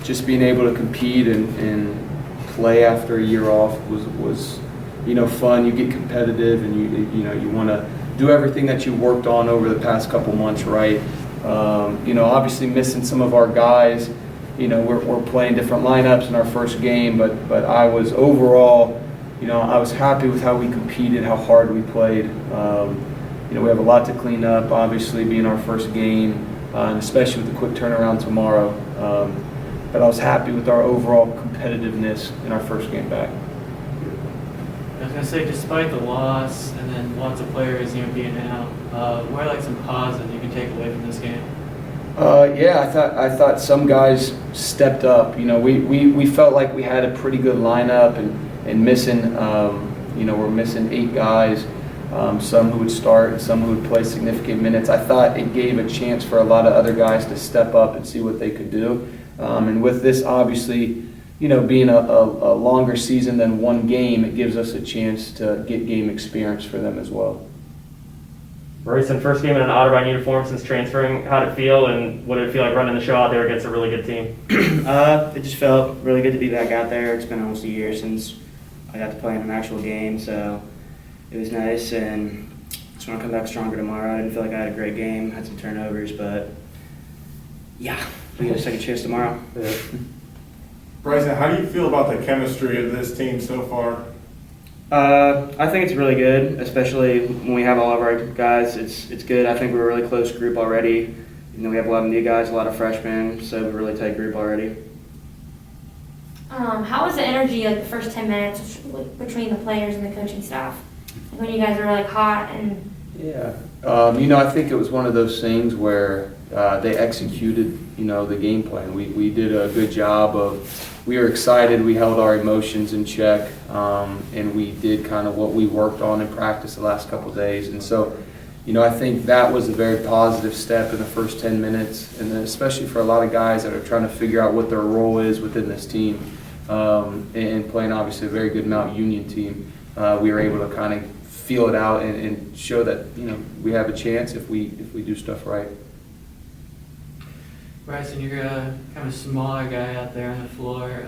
just being able to compete and play after a year off was fun. You get competitive, and you want to do everything that you worked on over the past couple months right. Obviously missing some of our guys. We're playing different lineups in our first game, but I was overall, I was happy with how we competed, how hard we played. We have a lot to clean up, obviously, being our first game, and especially with the quick turnaround tomorrow. But I was happy with our overall competitiveness in our first game back. I was going to say, despite the loss and then lots of players being out, what are some positives you can take away from this game? I thought some guys stepped up. We felt like we had a pretty good lineup and missing, we're missing 8 guys. Some who would start and some who would play significant minutes. I thought it gave a chance for a lot of other guys to step up and see what they could do. And with this, obviously, being a longer season than one game, it gives us a chance to get game experience for them as well. Bryson, first game in an Otterbein uniform since transferring. How'd it feel, and what did it feel like running the show out there against a really good team? It just felt really good to be back out there. It's been almost a year since I got to play in an actual game, so it was nice, and just want to come back stronger tomorrow. I didn't feel like I had a great game, had some turnovers, but yeah, we get a second chance tomorrow. Yeah. Bryson, how do you feel about the chemistry of this team so far? I think it's really good, especially when we have all of our guys. It's good. I think we're a really close group already. We have a lot of new guys, a lot of freshmen, so we're a really tight group already. How was the energy the first 10 minutes between the players and the coaching staff? When you guys were hot and... Yeah, I think it was one of those things where they executed, the game plan. We did a good job we were excited, we held our emotions in check, and we did kind of what we worked on in practice the last couple of days. And so, I think that was a very positive step in the first 10 minutes, and then especially for a lot of guys that are trying to figure out what their role is within this team, and playing obviously a very good Mount Union team. We were able to kind of feel it out and show that we have a chance if we do stuff right. Bryson, you're kind of a smaller guy out there on the floor.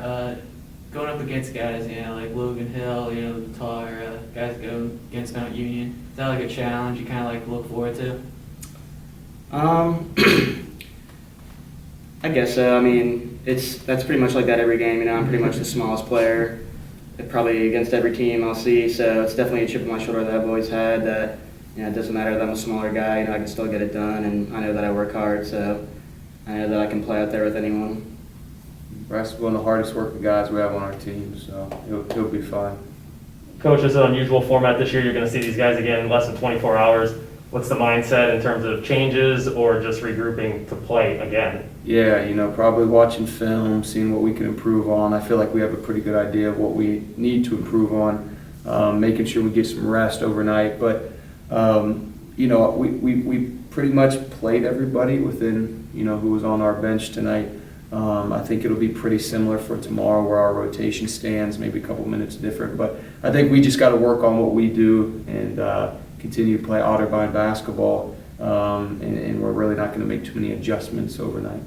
Going up against guys, like Logan Hill, the taller guys going against Mount Union. Is that a challenge you kind of look forward to? I guess so. That's pretty much like that every game. I'm pretty much the smallest player, probably against every team I'll see. So it's definitely a chip on my shoulder that I've always had. That it doesn't matter that I'm a smaller guy. I can still get it done, and I know that I work hard. So I know that I can play out there with anyone. Bryce is one of the hardest working guys we have on our team, so it'll be fun. Coach, this is an unusual format this year. You're going to see these guys again in less than 24 hours. What's the mindset in terms of changes or just regrouping to play again? Yeah, probably watching film, seeing what we can improve on. I feel like we have a pretty good idea of what we need to improve on, making sure we get some rest overnight. But, we pretty much played everybody within, who was on our bench tonight. I think it'll be pretty similar for tomorrow where our rotation stands, maybe a couple minutes different. But I think we just got to work on what we do and continue to play Otterbein basketball, and we're really not going to make too many adjustments overnight.